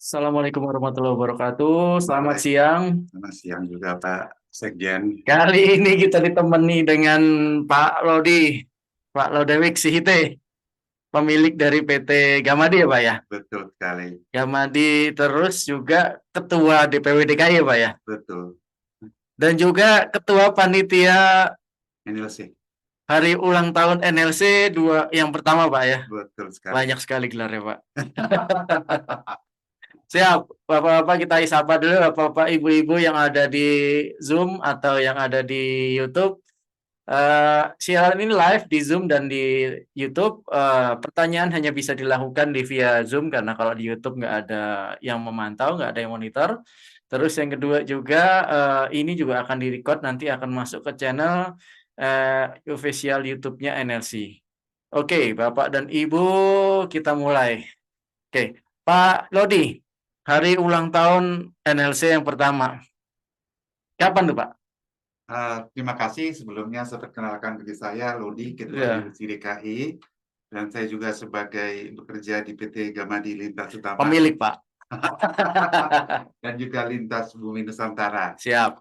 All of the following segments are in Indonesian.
Assalamualaikum warahmatullahi wabarakatuh. Selamat Baik, siang. selamat siang juga Pak Sekjen. Kali ini kita ditemani dengan Pak Lodi, Pak Lodewijk Sihite, pemilik dari PT Gamadi ya Pak ya. Betul sekali, Gamadi terus juga Ketua DPW DKI ya Pak ya. betul. Dan juga Ketua Panitia NLC, Hari Ulang Tahun NLC yang pertama Pak ya. betul sekali. Banyak sekali gelarnya Pak. Siap, Bapak-bapak kita sapa dulu Bapak-bapak Ibu-ibu yang ada di Zoom atau yang ada di YouTube. Siaran ini live di Zoom dan di YouTube. Pertanyaan hanya bisa dilakukan via Zoom karena kalau di YouTube nggak ada yang memantau, nggak ada yang monitor. Terus yang kedua juga ini juga akan direcord nanti akan masuk ke channel official YouTube-nya NLC. Oke, Bapak dan Ibu kita mulai. Oke, Pak Lodi, hari ulang tahun NLC yang pertama. Kapan tuh Pak? Terima kasih sebelumnya saya perkenalkan diri saya Lodi, Ketua Ya, NLC DKI, dan saya juga sebagai bekerja di PT Gamadi Lintas Utama pemilik Pak. dan juga Lintas Bumi Nusantara. Siap.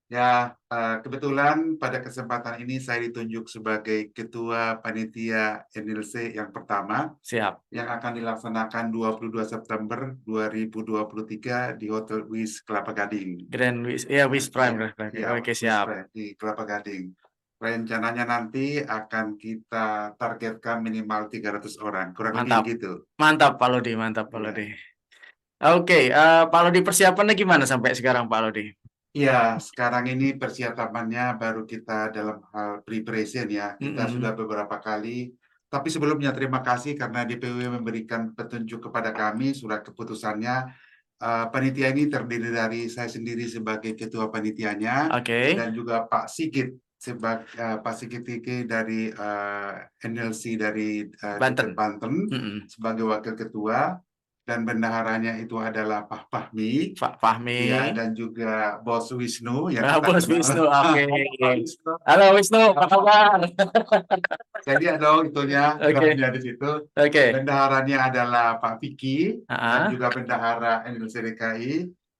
Ya, kebetulan pada kesempatan ini saya ditunjuk sebagai Ketua Panitia NLC yang pertama, Siap. yang akan dilaksanakan 22 September 2023 di Hotel Wis Kelapa Gading. Grand Wish, ya Wish Prime. Ya, Oke, Wis siap. di Kelapa Gading. Rencananya nanti akan kita targetkan minimal 300 orang, kurang lebih Mantap. begitu. Mantap Pak Lodi, mantap Pak Ya. Lodi. Oke, Pak Lodi persiapannya gimana sampai sekarang Pak Lodi? Ya, sekarang ini persiapannya baru kita dalam hal preparation ya. Kita sudah Mm-mm. beberapa kali. Tapi sebelumnya terima kasih karena DPW memberikan petunjuk kepada kami surat keputusannya. Panitia ini terdiri dari saya sendiri sebagai ketua panitianya Oke, dan juga Pak Sigit sebagai Pak Sigit Tike dari NLC dari DP Banten. Banten Mm-mm. sebagai wakil ketua dan bendaharanya itu adalah Pak Fahmi. Pak Fahmi. Ya, dan juga Bos Wisnu yang Ah, kita Bos kenal. Wisnu, oke. Pak Wisnu. Halo Wisnu, apa kabar? Saya lihat dong itunya, Oke, gelarnya di situ. oke. Bendaharanya adalah Pak Vicky dan Ah, juga bendahara Indonesia DKI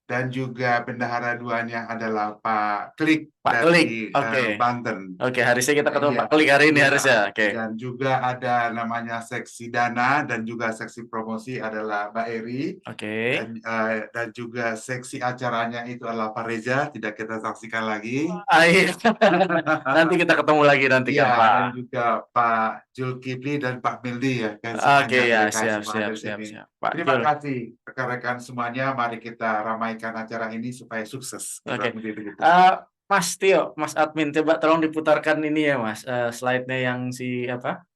dan juga bendahara duanya adalah Pak Klik Pak Klik, dari oke. Banten. Oke, harusnya kita ketemu Iya, Pak Klik hari ini iya. harusnya. Oke. Dan juga ada namanya seksi dana dan juga seksi promosi adalah Mbak Eri. Oke. Dan juga seksi acaranya itu adalah Pak Reza, tidak kita saksikan lagi. Iya. Nanti kita ketemu lagi nanti Iya, kan Pak. dan juga Pak Zulkifli dan Pak Mildi ya, kan Oke semuanya ya, mereka siap, semua siap, ada di siap, sini. siap. Pak Terima Jul. kasih rekan-rekan semuanya, mari kita ramaikan acara ini supaya sukses. Oke. Kurang lebih begitu. Eh, Mas Tio, Mas Admin, coba tolong diputarkan ini ya Mas, slide-nya yang si apa?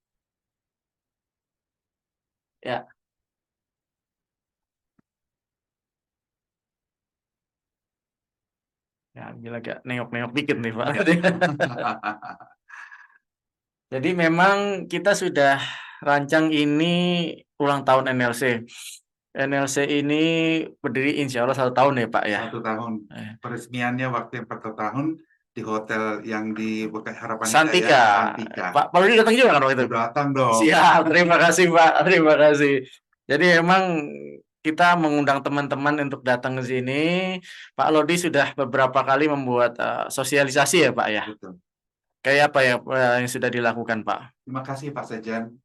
Ya, ya ambil agak nengok-nengok dikit nih Pak. Jadi memang kita sudah rancang ini ulang tahun NLC. NLC ini berdiri insya Allah 1 tahun ya Pak ya. 1 tahun. Eh, Peresmiannya waktu yang 1 tahun di hotel yang di Bekas Harapan Indah ya, Santika. Santika. Pak Rudi datang juga kan waktu itu? Datang dong. Siap, terima kasih Pak, terima kasih. Jadi emang kita mengundang teman-teman untuk datang ke sini. Pak Lodi sudah beberapa kali membuat sosialisasi ya Pak ya. Betul. Kayak apa ya yang sudah dilakukan Pak? Terima kasih Pak Sejan.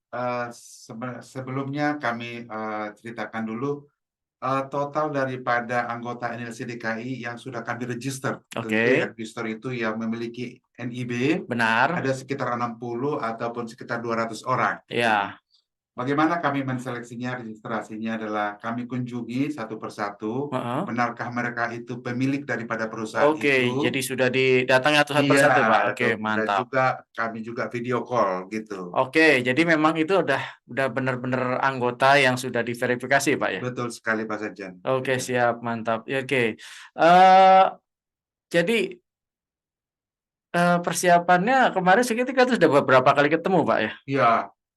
Sebelumnya kami ceritakan dulu total daripada anggota NLC DKI yang sudah kami register. Oke, Tentu yang register itu yang memiliki NIB benar. ada sekitar 60 ataupun sekitar 200 orang. Ya, Bagaimana kami menseleksinya, registrasinya adalah kami kunjungi satu persatu, heeh. benarkah mereka itu pemilik daripada perusahaan Oke, jadi itu? sudah didatangi satu Iya, persatu Pak. Oke, dan mantap. juga kami juga video call gitu. Oke, jadi memang itu udah benar-benar anggota yang sudah diverifikasi Pak ya. Betul sekali Pak Sejan. Oke, Iya. siap, mantap. Ya, oke. Eh, jadi persiapannya kemarin kita tuh sudah beberapa kali ketemu Pak ya. Ya,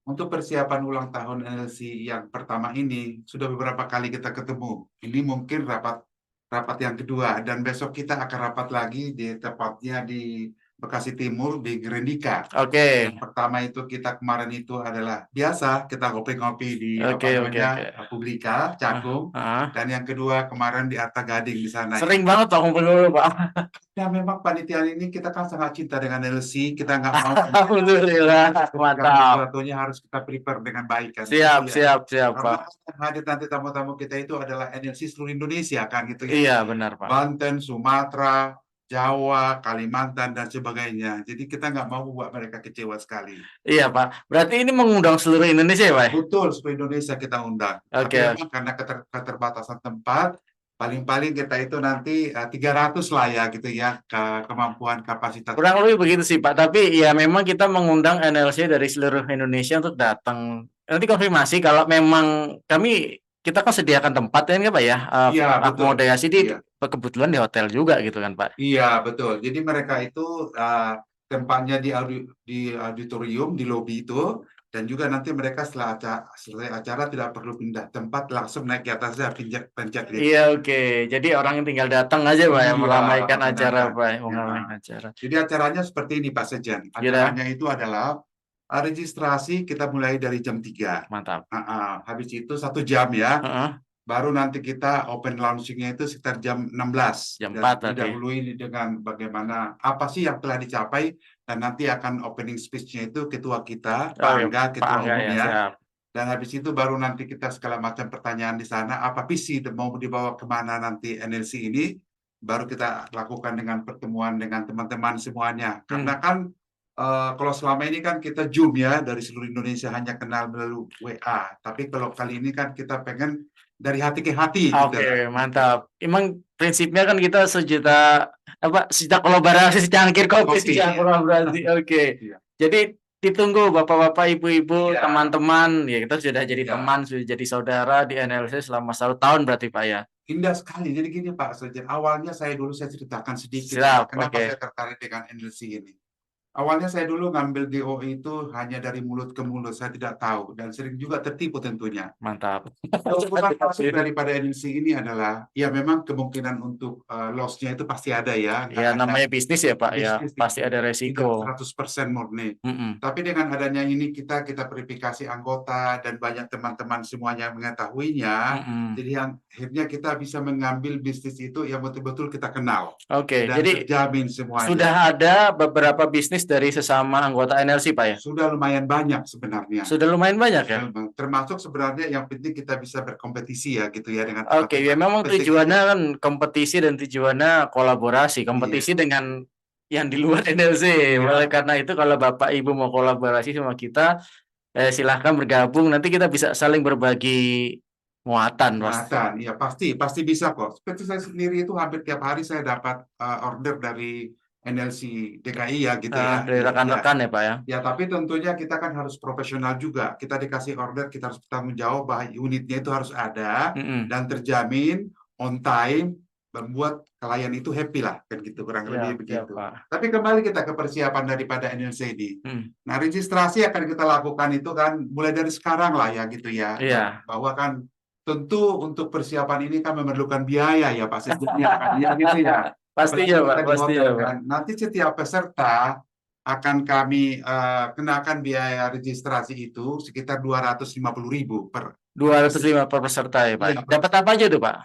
untuk persiapan ulang tahun NLC yang pertama ini sudah beberapa kali kita ketemu. Ini mungkin rapat rapat yang kedua dan besok kita akan rapat lagi di tepatnya di Bekasi Timur di Grandika. Oke. Yang pertama itu kita kemarin itu adalah biasa kita ngopi-ngopi di Oke, oke. Publika, Cakung. Ah. Dan yang kedua kemarin di Arta Gading di sana. Sering banget Pak kumpul dulu Pak. Ya memang panitia ini kita kan sangat cinta dengan LC, kita nggak mau Alhamdulillah, mantap. sesuatunya harus kita prepare dengan baik kan. Siap, Ya. siap, siap Karena Pak. yang hadir nanti tamu-tamu kita itu adalah NLC seluruh Indonesia kan gitu ya. Iya benar Pak. Banten, Sumatera, Jawa, Kalimantan dan sebagainya. Jadi kita nggak mau buat mereka kecewa sekali. Iya Pak. Berarti ini mengundang seluruh Indonesia ya Pak? Betul, seluruh Indonesia kita undang. Tapi Oke. memang karena keterbatasan tempat, paling-paling kita itu nanti 300 lah ya gitu ya kemampuan kapasitas. Kurang lebih begitu sih Pak. Tapi ya memang kita mengundang NLC dari seluruh Indonesia untuk datang. Nanti konfirmasi kalau memang kita kan sediakan tempat ya Pak ya. Iya, betul. Akomodasi di Iya. kebetulan di hotel juga gitu kan Pak. Iya, betul. Jadi mereka itu tempatnya di auditorium, di lobi itu, dan juga nanti mereka setelah selesai acara tidak perlu pindah tempat, langsung naik ke atasnya, pencet lift. Iya, oke. Jadi orang yang tinggal datang aja Pak ya, Iya, meramaikan acara benar. Pak, Ya. meramaikan acara. Jadi acaranya seperti ini Pak Sejan. Acaranya itu adalah registrasi kita mulai dari jam 3. Mantap. Habis itu 1 jam ya. Heeh. Baru nanti kita open launching-nya itu sekitar jam 16. Jam 4 tadi. Didahului dengan bagaimana apa sih yang telah dicapai dan nanti akan opening speech-nya itu ketua kita, Pak Angga, ketua umum ya. Siap. Dan habis itu baru nanti kita segala macam pertanyaan di sana, apa visi mau dibawa kemana nanti NLC ini, baru kita lakukan dengan pertemuan dengan teman-teman semuanya. Karena kan kalau selama ini kan kita Zoom ya, dari seluruh Indonesia hanya kenal melalui WA. Tapi kalau kali ini kan kita pengen dari hati ke hati. Oke, gitu. mantap. Emang prinsipnya kan kita sejuta kolaborasi, secangkir kopi, sejuta kolaborasi. Oke. Iya. Jadi ditunggu bapak-bapak, ibu-ibu, Iya. teman-teman. Ya kita sudah jadi Iya. teman, sudah jadi saudara di NLC selama 1 tahun berarti Pak ya. Indah sekali. Jadi gini Pak Sejen, awalnya saya ceritakan sedikit Siap, kenapa oke. saya tertarik dengan NLC ini. Awalnya saya dulu ngambil DO itu hanya dari mulut ke mulut, saya tidak tahu dan sering juga tertipu tentunya. Mantap. Keuntungan masuk daripada NLC ini adalah, ya memang kemungkinan untuk loss-nya itu pasti ada ya. Ya namanya bisnis ya Pak ya, pasti ada resiko. Tidak 100% murni. Mm-mm. Tapi dengan adanya ini kita verifikasi anggota dan banyak teman-teman semuanya mengetahuinya, jadi akhirnya kita bisa mengambil bisnis itu yang betul-betul kita kenal. Oke, Dan jadi terjamin semuanya. sudah ada beberapa bisnis dari sesama anggota NLC Pak ya? Sudah lumayan banyak sebenarnya. Sudah lumayan banyak ya? Termasuk sebenarnya yang penting kita bisa berkompetisi ya gitu ya dengan Oke, ya memang tujuannya kan kompetisi dan tujuannya kolaborasi, kompetisi dengan yang di luar NLC. Oleh karena itu kalau Bapak Ibu mau kolaborasi sama kita, silahkan bergabung. Nanti kita bisa saling berbagi muatan. Iya pasti bisa kok. Seperti saya sendiri itu hampir tiap hari saya dapat order dari NLC DKI ya gitu ya. Dari rekan-rekan ya Pak ya. Ya tapi tentunya kita kan harus profesional juga. Kita dikasih order, kita harus bertanggung jawab bahwa unitnya itu harus ada dan terjamin on time, membuat klien itu happy lah kan gitu, kurang lebih begitu. Tapi kembali kita ke persiapan daripada NLC ini. Nah registrasi akan kita lakukan itu kan mulai dari sekarang lah ya gitu ya. Bahwa kan tentu untuk persiapan ini kan memerlukan biaya ya Pak Sekjennya ya gitu ya. Pastinya Pak, pastinya Pak. Nanti setiap peserta akan kami kenakan biaya registrasi itu sekitar 250.000 per 250 per peserta ya Pak. Dapat apa aja tuh Pak?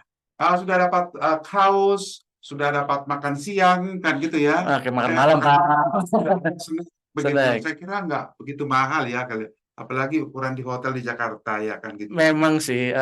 Sudah dapat kaos, sudah dapat makan siang kan gitu ya. Oke, makan malam Pak. Begitu, saya kira nggak begitu mahal ya kali. Apalagi ukuran di hotel di Jakarta ya kan gitu. Memang sih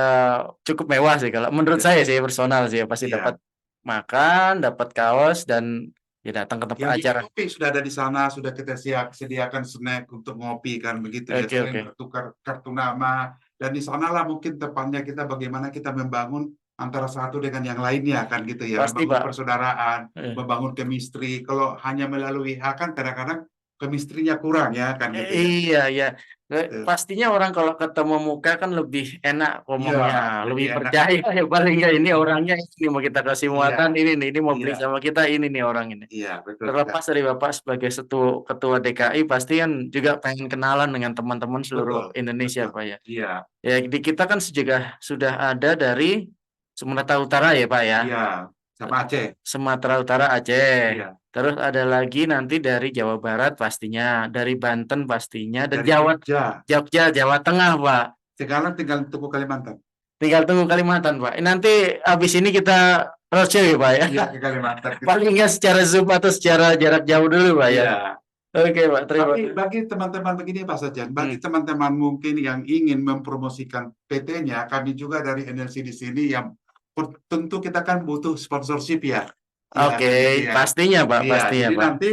cukup mewah sih kalau menurut saya sih personal sih pasti dapat makan, dapat kaos dan ya datang ke tempat acara. Kopi sudah ada di sana, sudah kita sediakan snack untuk ngopi kan begitu ya. Bertukar kartu nama dan di sanalah mungkin tepatnya kita bagaimana kita membangun antara satu dengan yang lainnya kan gitu ya. Pasti, membangun Pak. Persaudaraan, membangun chemistry. Kalau hanya melalui WA kan kadang-kadang chemistry-nya kurang ya kan gitu ya. Iya. Pastinya orang kalau ketemu muka kan lebih enak ngomongnya, lebih percaya ya paling nggak ini orangnya ini mau kita kasih muatan ini nih, ini mau beli sama kita ini nih orang ini. Iya, betul. Terlepas dari Bapak sebagai ketua DKI pasti kan juga pengen kenalan dengan teman-teman seluruh Indonesia Pak ya. Iya. Ya di kita kan juga sudah ada dari Sumatera Utara ya Pak ya. Iya. sama Aceh. Sumatera Utara, Aceh. Iya. Terus ada lagi nanti dari Jawa Barat pastinya, dari Banten pastinya, dan Dari Jogja. Jogja, Jawa Tengah, Pak. Sekarang tinggal tunggu Kalimantan. Tinggal tunggu Kalimantan, Pak. Nanti habis ini kita roadshow ya, Pak ya. Iya, ke Kalimantan. Paling nggak secara Zoom atau secara jarak jauh dulu, Pak ya. Iya. Oke, Pak. Terima Tapi kasih. bagi teman-teman begini Pak Sajan, bagi teman-teman mungkin yang ingin mempromosikan PT-nya, kami juga dari NLC di sini yang tentu kita kan butuh sponsorship ya. Ya, Oke, kan gitu ya. pastinya, Pak. Iya, Pastinya, jadi Pak. nanti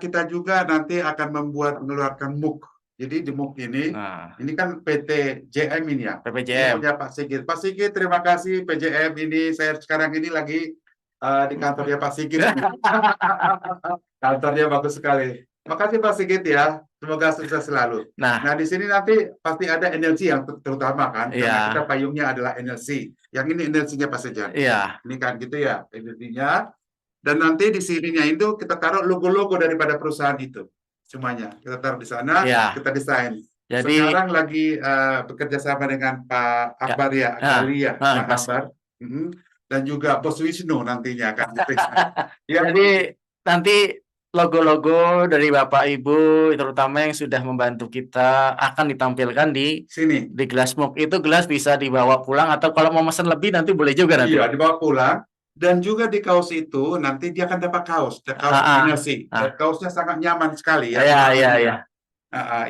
kita juga nanti akan mengeluarkan MOOC. Jadi di MOOC ini kan PT JM ini ya. Ini PPJM. punya Pak Sigit. Pak Sigit, terima kasih PJM ini. Saya sekarang ini lagi di kantornya Pak Sigit. Kantornya bagus sekali. Makasih Pak Sigit ya. Semoga sukses selalu. Nah, di sini nanti pasti ada NLC yang terutama kan. Karena kita payungnya adalah NLC. Yang ini NLC-nya Pak Sejan. Iya. Ini kan gitu ya NLC-nya. Dan nanti di sininya itu kita taruh logo-logo daripada perusahaan itu. Semuanya. Kita taruh di sana, kita desain. Jadi sekarang lagi bekerja sama dengan Pak Akbar ya, Pak Akbar. Dan juga Bos Wisnu nantinya kan. Ya. Jadi nanti logo-logo dari Bapak Ibu terutama yang sudah membantu kita akan ditampilkan di sini. Di gelas MOOC. Itu gelas bisa dibawa pulang atau kalau mau pesan lebih nanti boleh juga nanti. Iya, dibawa pulang. Dan juga di kaos itu nanti dia akan dapat kaos NLC. Dan kaosnya sangat nyaman sekali ya. Iya.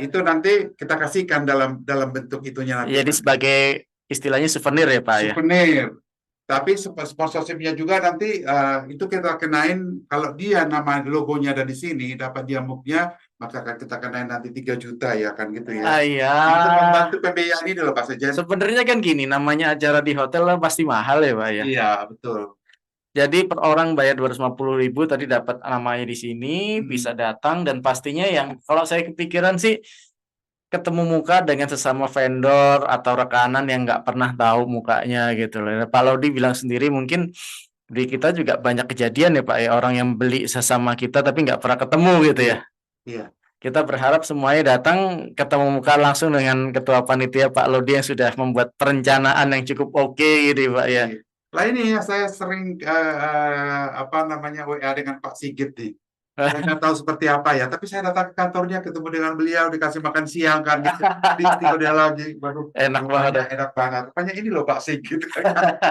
Itu nanti kita kasihkan dalam bentuk itunya nanti. Jadi sebagai istilahnya souvenir ya Pak. Souvenir. Tapi sponsorshipnya juga nanti itu kita kenain kalau dia nama logonya ada di sini dapat dia MOOC-nya maka akan kita kenain nanti 3 juta ya kan gitu ya. Iya. Itu membantu pembiayaan ini loh Pak Sejen. Sebenarnya kan gini namanya acara di hotel lah pasti mahal ya Pak ya. Iya betul. Jadi per orang bayar 250.000 tadi dapat namanya di sini bisa datang dan pastinya yang kalau saya kepikiran sih ketemu muka dengan sesama vendor atau rekanan yang nggak pernah tahu mukanya gitu loh. Pak Lodi bilang sendiri mungkin di kita juga banyak kejadian ya Pak ya orang yang beli sesama kita tapi nggak pernah ketemu gitu ya. Iya. Kita berharap semuanya datang ketemu muka langsung dengan ketua panitia Pak Lodi yang sudah membuat perencanaan yang cukup oke gitu Pak ya. Lah ini ya saya sering WA dengan Pak Sigit nih. Saya nggak tahu seperti apa ya, tapi saya datang ke kantornya ketemu dengan beliau dikasih makan siang kan gitu. Dia lagi baru enak banget. Enak banget. Rupanya ini loh Pak Sigit.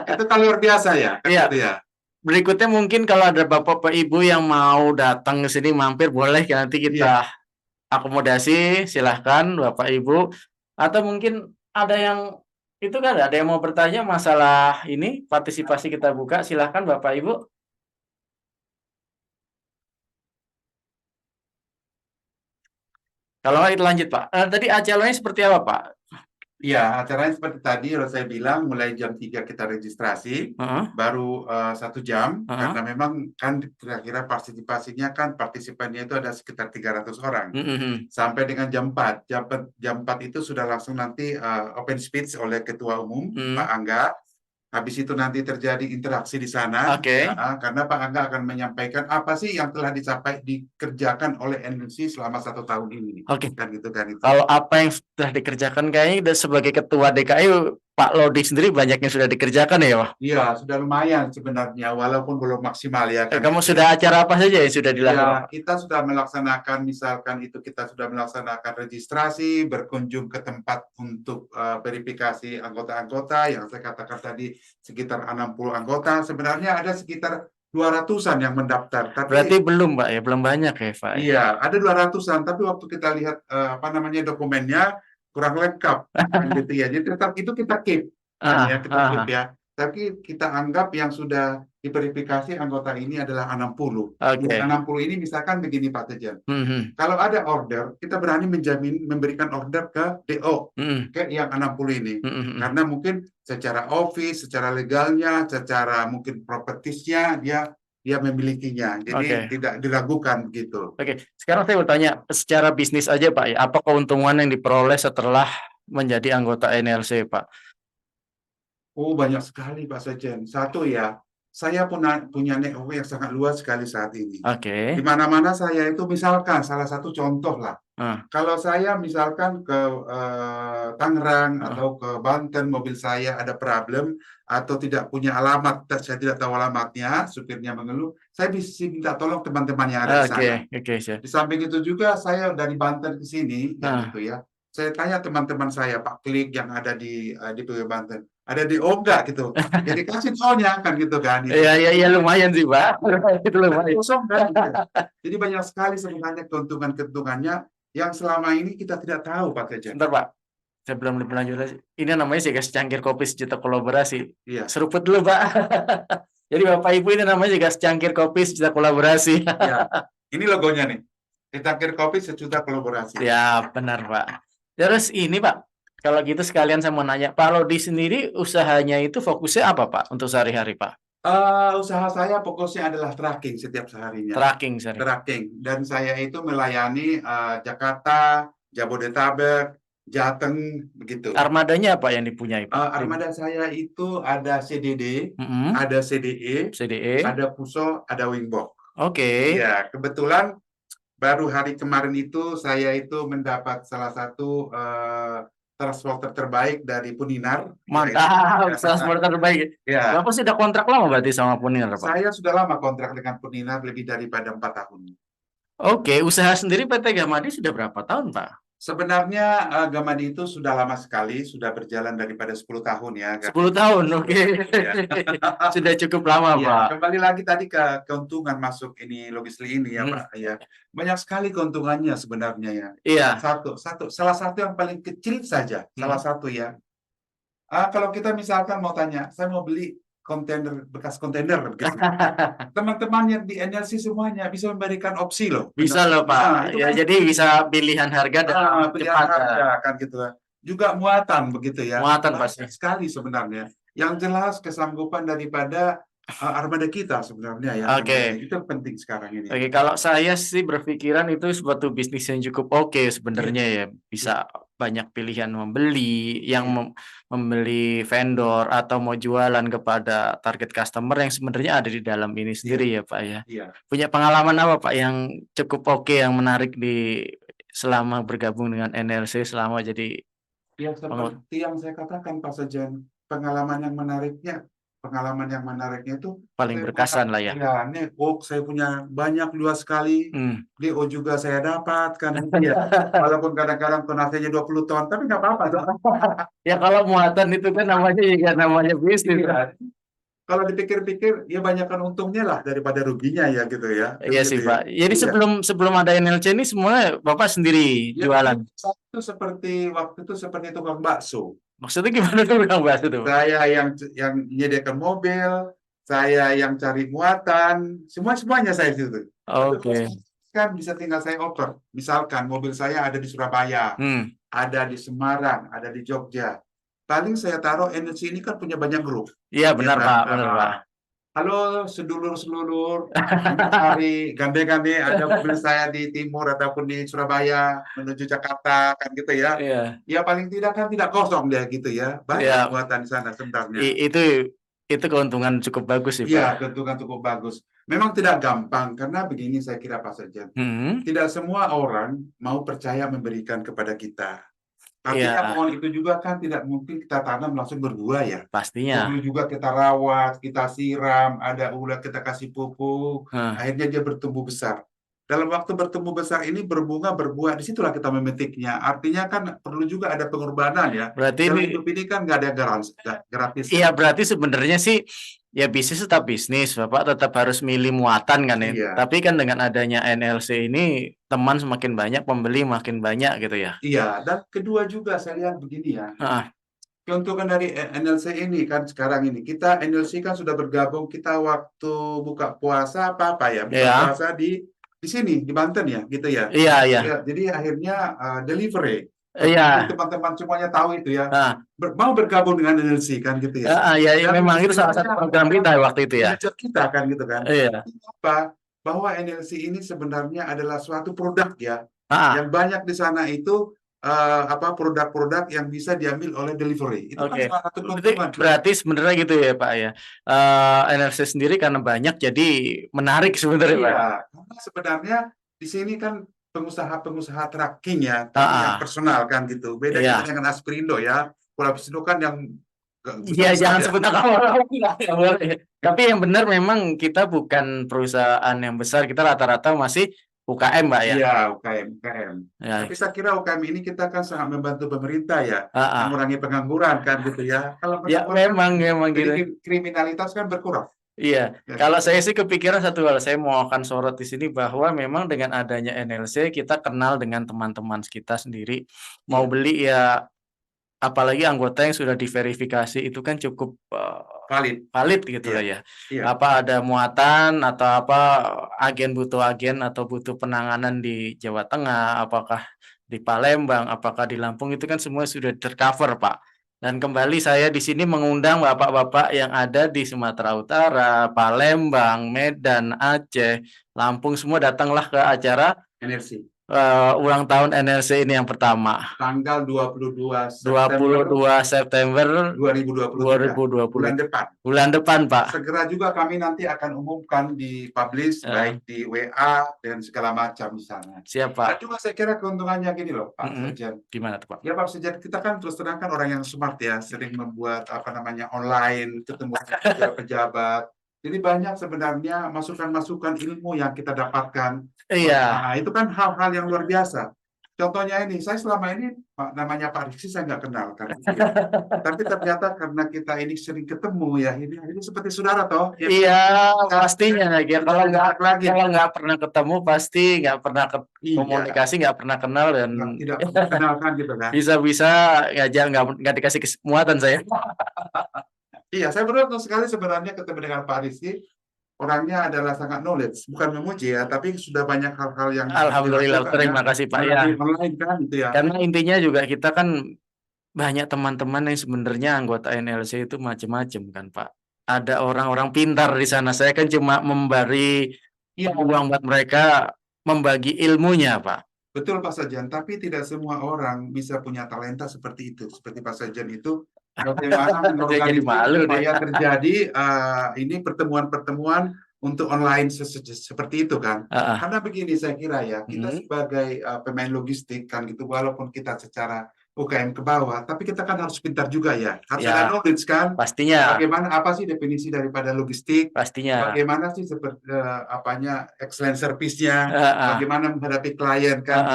Itu kan luar biasa ya. Iya. Gitu ya. Berikutnya mungkin kalau ada Bapak Ibu yang mau datang ke sini mampir boleh nanti kita akomodasi silahkan Bapak Ibu atau mungkin ada yang itu kan ada yang mau bertanya masalah ini partisipasi kita buka silahkan Bapak Ibu. Kalau nggak kita lanjut Pak. Tadi acaranya seperti apa Pak? Iya, acaranya seperti tadi kalau saya bilang mulai jam 3 kita registrasi, baru 1 jam karena memang kan kira-kira partisipannya itu ada sekitar 300 orang. Sampai dengan jam 4. Jam 4 itu sudah langsung nanti open speech oleh Ketua Umum Pak Angga. Habis itu nanti terjadi interaksi di sana, karena Pak Angga akan menyampaikan apa sih yang telah dikerjakan oleh NLC selama 1 tahun ini. Kan gitu kan itu. Kalau apa yang sudah dikerjakan kayaknya sebagai Ketua DKI Pak Lodi sendiri banyak yang sudah dikerjakan ya Pak? Iya, sudah lumayan sebenarnya, walaupun belum maksimal ya. Kan kamu sudah acara apa saja yang sudah dilakukan? Ya, kita sudah melaksanakan, misalkan itu kita sudah melaksanakan registrasi, berkunjung ke tempat untuk verifikasi anggota-anggota, yang saya katakan tadi sekitar 60 anggota, sebenarnya ada sekitar 200-an yang mendaftar. Tapi, berarti belum Pak ya, belum banyak ya Pak? Iya, ada 200-an, tapi waktu kita lihat dokumennya, kurang lengkap gitu ya. Jadi tetap itu kita keep ya. Tapi kita anggap yang sudah diverifikasi anggota ini adalah 60. 60 ini misalkan begini Pak Tejan. Kalau ada order, kita berani memberikan order ke DO ke yang 60 ini. Karena mungkin secara office, secara legalnya, secara mungkin propertiesnya dia memilikinya, jadi tidak diragukan begitu. Sekarang saya bertanya secara bisnis aja Pak ya, apa keuntungan yang diperoleh setelah menjadi anggota NLC Pak? Oh banyak sekali Pak Sejen. Satu ya, saya punya network yang sangat luas sekali saat ini. Di mana-mana saya itu misalkan salah satu contoh lah. Kalau saya misalkan ke Tangerang atau ke Banten, mobil saya ada problem atau tidak punya alamat, saya tidak tahu alamatnya, supirnya mengeluh, saya bisa minta tolong teman-teman yang ada di sana. Di samping itu juga saya dari Banten ke sini, gitu ya. Saya tanya teman-teman saya, Pak Klik yang ada di Banten, ada di enggak gitu. Jadi kasih taunya kan gitu kan. Iya lumayan sih Pak. Itu lumayan. Kosong kan. Gitu. Jadi banyak sekali sebenarnya keuntungannya yang selama ini kita tidak tahu Pak Teja. Bentar Pak, sebelum lebih lanjut lagi, ini namanya sih guys secangkir kopi sejuta kolaborasi. Iya. Seruput dulu Pak. Jadi Bapak Ibu ini namanya juga secangkir kopi sejuta kolaborasi. Ya, ini logonya nih. Secangkir kopi sejuta kolaborasi. Ya benar Pak. Terus ini Pak, kalau gitu sekalian saya mau nanya, Pak Lodi sendiri usahanya itu fokusnya apa Pak untuk sehari-hari Pak? Usaha saya fokusnya adalah tracking setiap seharinya. Tracking. Dan saya itu melayani Jakarta, Jabodetabek, Jateng, begitu. Armadanya apa yang dipunyai Pak? Armada saya itu ada CDD, ada CDE, ada Puso, ada Wingbok. Oke. Ya, kebetulan baru hari kemarin itu saya itu mendapat salah satu transporter terbaik dari Puninar. Mantap, transporter terbaik. Ya. Bapak sudah kontrak lama berarti sama Puninar, Pak? Saya sudah lama kontrak dengan Puninar, lebih daripada 4 tahun. Oke, usaha sendiri PT Gamadi sudah berapa tahun, Pak? Sebenarnya Gamadi itu sudah lama sekali, sudah berjalan daripada 10 tahun ya. 10 tahun, oke. Ya. Sudah cukup lama, ya, Pak. Kembali lagi tadi ke keuntungan masuk ini logistik ini ya, Pak. Ya, banyak sekali keuntungannya sebenarnya ya. Iya. Salah satu yang paling kecil saja, salah satu ya. Kalau kita misalkan mau tanya, saya mau beli bekas kontainer, teman-teman yang di NLC semuanya bisa memberikan opsi loh. Bisa loh Pak. Ya, kan, jadi bisa pilihan harga dan pilihan harga kan gitu. Juga muatan begitu ya. Muatan pasti sekali sebenarnya. Yang jelas kesanggupan daripada armada kita sebenarnya ya. Oke. Itu penting sekarang ini. Oke, kalau saya sih berpikiran itu suatu bisnis yang cukup oke sebenarnya ya. Bisa banyak pilihan membeli, yang membeli vendor atau mau jualan kepada target customer yang sebenarnya ada di dalam ini sendiri ya Pak ya. Punya pengalaman apa Pak yang cukup oke, yang menarik selama bergabung dengan NLC, selama jadi seperti yang saya katakan Pak Sejen, pengalaman yang menariknya itu paling berkesan lah ya. Ya, ini saya punya banyak luas sekali. DO juga saya dapatkan. Walaupun kadang-kadang tonasenya 20 ton, tapi nggak apa-apa. Ya kalau muatan itu kan namanya bisnis. Kalau dipikir-pikir, ya banyakkan untungnya lah daripada ruginya ya gitu ya. Iya sih Pak. Jadi sebelum ada NLC ini semua Bapak sendiri jualan. Waktu itu seperti tukang bakso. Maksudnya gimana tuh tukang bakso tuh? Saya yang menyediakan mobil, saya yang cari muatan, semuanya saya itu. Oke. Kan bisa tinggal saya oper. Misalkan mobil saya ada di Surabaya, ada di Semarang, ada di Jogja. Paling saya taruh NLC ini kan punya banyak grup. Iya benar Pak, benar Pak. Halo sedulur-sedulur, hari gande-gande ada mobil saya di timur ataupun di Surabaya menuju Jakarta kan gitu ya. Ya paling tidak kan tidak kosong dia gitu ya. Banyak muatan di sana sebenarnya. Itu keuntungan cukup bagus sih Pak. Iya, keuntungan cukup bagus. Memang tidak gampang karena begini saya kira Pak Sejen. Tidak semua orang mau percaya memberikan kepada kita. Artinya pohon itu juga kan tidak mungkin kita tanam langsung berbuah ya. Pastinya. Perlu juga kita rawat, kita siram, ada ulat kita kasih pupuk, akhirnya dia bertumbuh besar. Dalam waktu bertumbuh besar ini berbunga, berbuah, disitulah kita memetiknya. Artinya kan perlu juga ada pengorbanan ya. Berarti hidup ini kan nggak ada gratis. Iya, berarti sebenarnya sih ya bisnis tetap bisnis, Bapak tetap harus milih muatan kan ya. Iya. Tapi kan dengan adanya NLC ini teman semakin banyak, pembeli makin banyak gitu ya. Iya, dan kedua juga saya lihat begini ya. Keuntungan dari NLC ini kan sekarang ini, kita NLC kan sudah bergabung, kita waktu buka puasa buka puasa di sini di Banten ya, gitu ya. Iya. Jadi akhirnya delivery. Iya. Teman-teman semuanya tahu itu ya. Mau bergabung dengan NLC kan gitu ya. Iya, memang itu salah satu program kita waktu itu ya. Kita kan gitu kan. Iya. Apa? Bahwa NLC ini sebenarnya adalah suatu produk ya. Yang banyak di sana itu produk-produk yang bisa diambil oleh delivery. Itu kan salah satu keuntungan. Berarti sebenarnya gitu ya Pak ya. NLC sendiri karena banyak jadi menarik sebenarnya Pak. Iya, karena sebenarnya di sini kan pengusaha tracking ya, tapi yang personal kan gitu. Beda kita dengan Aspirindo ya. Kalau Aspirindo kan yang Iya, jangan sebut nama nggak boleh. Tapi yang benar memang kita bukan perusahaan yang besar, kita rata-rata masih UKM, Mbak ya. Iya, UKM. Ya. Tapi saya kira UKM ini kita kan sangat membantu pemerintah ya, mengurangi pengangguran kan gitu ya. Kalau ya memang jadi gitu. kriminalitas kan berkurang. Iya, kalau saya sih kepikiran satu hal, saya mau akan sorot di sini bahwa memang dengan adanya NLC kita kenal dengan teman-teman kita sendiri, mau beli ya, apalagi anggota yang sudah diverifikasi itu kan cukup valid gitu lah ya. Apa ada muatan atau apa agen butuh agen atau butuh penanganan di Jawa Tengah, apakah di Palembang, apakah di Lampung, itu kan semua sudah tercover, Pak. Dan kembali saya di sini mengundang bapak-bapak yang ada di Sumatera Utara, Palembang, Medan, Aceh, Lampung, semua datanglah ke acara NLC. Ulang tahun NLC ini yang pertama. Tanggal 22 September 2020. Bulan depan. Bulan depan, Pak. Segera juga kami nanti akan umumkan di publish, baik di WA dan segala macam di sana. Siap, Pak. Dan juga saya kira keuntungannya gini loh, Pak Sekjen. Gimana tuh, Pak? Ya, Pak Sekjen, kita kan terus terang kan orang yang smart ya, sering membuat online, ketemu pejabat. Jadi banyak sebenarnya masukan-masukan ilmu yang kita dapatkan. Iya. Nah, itu kan hal-hal yang luar biasa. Contohnya ini, saya selama ini namanya Pak Rizky saya nggak kenal kan. Tapi ternyata karena kita ini sering ketemu ya, ini seperti saudara toh. Iya, pastinya. Ya, kalau nggak pernah ketemu pasti nggak pernah komunikasi, nggak pernah kenal dan tidak pernah kenal kan gitu kan. Bisa-bisa nggak dikasih muatan saya. Iya, saya beruntung sekali sebenarnya ketemu dengan Pak Rizky. Orangnya adalah sangat knowledge, bukan memuji ya, tapi sudah banyak hal-hal yang alhamdulillah, terima kasih Pak ya. Online kan gitu ya. Karena intinya juga kita kan banyak teman-teman yang sebenarnya anggota NLC itu macam-macam kan, Pak. Ada orang-orang pintar di sana. Saya kan cuma memberi uang buat mereka, membagi ilmunya, Pak. Betul, Pak Sekjen, tapi tidak semua orang bisa punya talenta seperti itu. Seperti Pak Sekjen itu, bagaimana mengorganisasi supaya terjadi ini pertemuan-pertemuan untuk online seperti itu kan. Karena begini saya kira ya, kita sebagai pemain logistik kan gitu, walaupun kita secara UKM ke bawah, tapi kita kan harus pintar juga ya. Harus ada knowledge kan. Pastinya. Bagaimana, apa sih definisi daripada logistik? Pastinya. Bagaimana sih seperti excellent service-nya? Bagaimana menghadapi klien kan?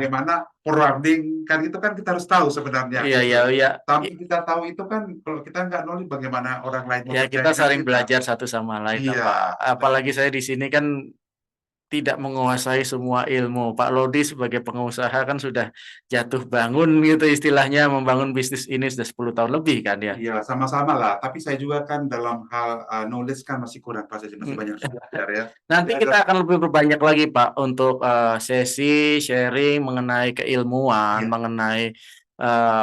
Bagaimana forwarding kan, itu kan kita harus tahu sebenarnya. Iya. Tapi kita tahu itu kan, kalau kita nggak knowledge bagaimana orang lain. Ya, kita saling belajar satu sama lain, Pak. Apalagi saya di sini kan tidak menguasai semua ilmu. Pak Lodi sebagai pengusaha kan sudah jatuh bangun gitu istilahnya, membangun bisnis ini sudah 10 tahun lebih kan ya. Iya, sama-sama lah. Tapi saya juga kan dalam hal knowledge kan masih kurang, Pak. Masih banyak belajar ya. Nanti kita akan lebih berbanyak lagi, Pak, untuk sesi sharing mengenai keilmuan, mengenai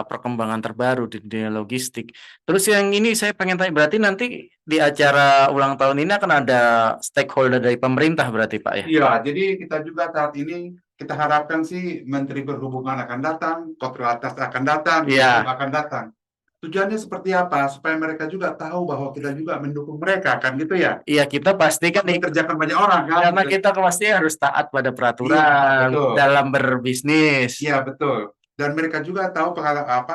perkembangan terbaru di dunia logistik. Terus yang ini saya pengen tanya, berarti nanti di acara ulang tahun ini akan ada stakeholder dari pemerintah berarti, Pak ya? Iya, jadi kita juga saat ini kita harapkan sih Menteri Perhubungan akan datang, Kontras akan datang, akan datang. Tujuannya seperti apa? Supaya mereka juga tahu bahwa kita juga mendukung mereka kan gitu ya? Iya, kita pasti kan mengerjakan banyak orang kan. Karena kita pasti harus taat pada peraturan dalam berbisnis. Iya, betul. Dan mereka juga tahu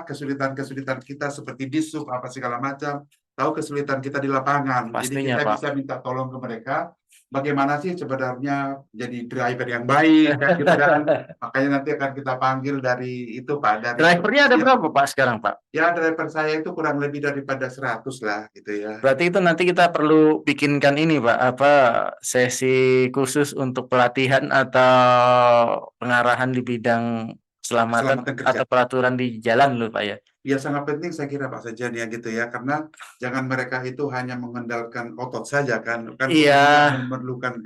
kesulitan-kesulitan kita seperti disub apa segala macam, tahu kesulitan kita di lapangan. Pastinya, jadi kita bisa minta tolong ke mereka. Bagaimana sih sebenarnya jadi driver yang baik kan gitu kan. Makanya nanti akan kita panggil dari itu, Pak. Drivernya ada berapa, Pak, sekarang, Pak? Ya, driver saya itu kurang lebih daripada 100 lah gitu ya. Berarti itu nanti kita perlu bikinkan ini, Pak, sesi khusus untuk pelatihan atau pengarahan di bidang keselamatan atau peraturan di jalan loh, Pak ya. Ya, sangat penting saya kira Pak Sekjen ya gitu ya, karena jangan mereka itu hanya mengandalkan otot saja kan memerlukan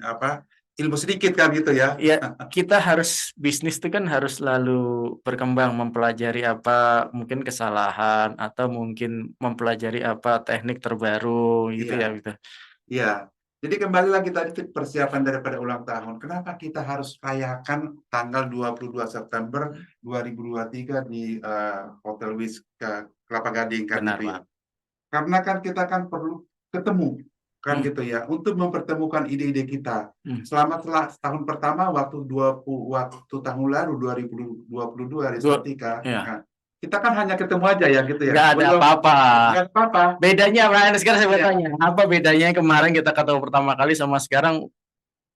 ilmu sedikit kan gitu ya. Iya, kita harus bisnis itu kan harus selalu berkembang, mempelajari mungkin kesalahan atau mungkin mempelajari teknik terbaru gitu ya gitu. Iya. Jadi kembali lagi tadi persiapan daripada ulang tahun. Kenapa kita harus rayakan tanggal 22 September 2023 di Hotel Wiz Kelapa Gading kan? Benar, Pak. Karena kan kita kan perlu ketemu kan gitu ya, untuk mempertemukan ide-ide kita. Selama tahun pertama waktu tahun lalu 2022 Restotika, kita kan hanya ketemu aja ya gitu ya. Nggak ada apa-apa. Nggak ada apa-apa. Bedanya apa? Sekarang saya bertanya, apa bedanya kemarin kita ketemu pertama kali sama sekarang?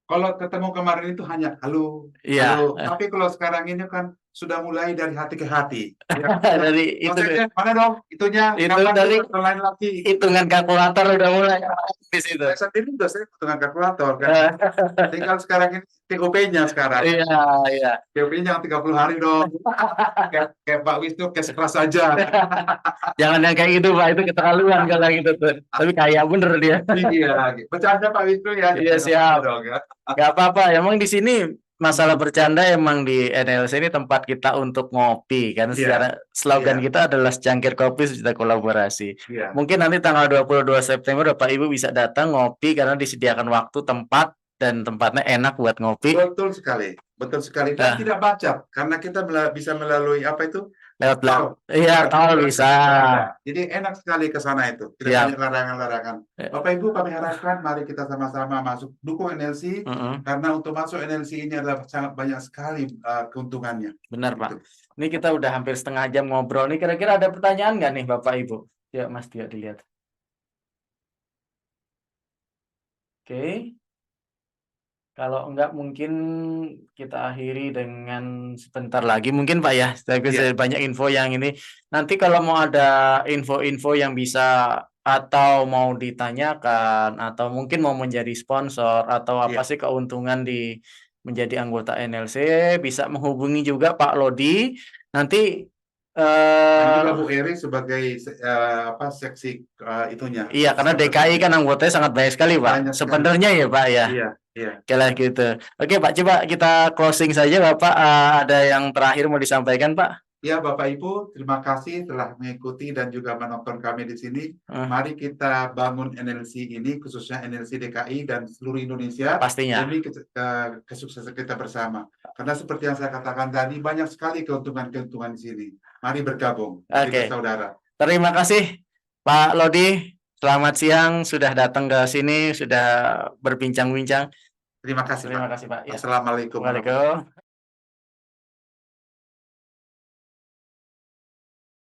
Kalau ketemu kemarin itu hanya halo, halo. Tapi kalau sekarang ini kan sudah mulai dari hati ke hati. Dari itu mana dong? Itunya itu dari lain lagi. Hitungan kalkulator udah mulai di situ. Saya sendiri udah saya hitungan kalkulator kan. Tinggal sekarang ini TOP-nya sekarang. Iya. TOP-nya jangan 30 hari dong. Kayak Pak Wisnu kayak sekelas saja. Jangan yang kayak gitu Pak, itu keterlaluan kalau gitu tuh. Tapi kayak bener dia. Iya, bercanda Pak Wisnu ya. Iya siap. Gak apa-apa, emang di sini masalah bercanda emang di NLC ini tempat kita untuk ngopi kan, secara slogan kita adalah secangkir kopi sejuta kolaborasi. Mungkin nanti tanggal 22 September Bapak Ibu bisa datang ngopi karena disediakan waktu, tempat, dan tempatnya enak buat ngopi. Betul sekali, dan tidak bacot karena kita bisa melalui apa itu lewat iya tol bisa. Jadi enak sekali ke sana itu, tidak banyak larangan-larangan. Bapak Ibu kami harapkan mari kita sama-sama masuk dukung NLC karena untuk masuk NLC ini adalah sangat banyak sekali keuntungannya. Benar Pak. Ini kita udah hampir setengah jam ngobrol nih. Kira-kira ada pertanyaan nggak nih Bapak Ibu? Ya Mas Tio dilihat. Oke. Kalau enggak mungkin kita akhiri dengan sebentar lagi mungkin Pak ya. Tapi banyak info yang ini. Nanti kalau mau ada info-info yang bisa atau mau ditanyakan atau mungkin mau menjadi sponsor atau apa sih keuntungan di menjadi anggota NLC, bisa menghubungi juga Pak Lodi. Nanti dan juga Bu Eri sebagai seksi itunya. Iya, karena DKI kan anggotanya sangat banyak sekali Pak. Sebenarnya ya Pak ya. Iya. Oke gitu. Oke Pak, coba kita closing saja Bapak. Ada yang terakhir mau disampaikan Pak? Ya Bapak Ibu, terima kasih telah mengikuti dan juga menonton kami di sini. Mari kita bangun NLC ini, khususnya NLC DKI dan seluruh Indonesia. Pastinya. Demi kesuksesan kita bersama. Karena seperti yang saya katakan tadi, banyak sekali keuntungan-keuntungan di sini. Mari bergabung, kita saudara. Terima kasih Pak Lodi. Selamat siang, sudah datang ke sini, sudah berbincang-bincang. Terima kasih Pak. Pak. Assalamualaikum. Waalaikumsalam.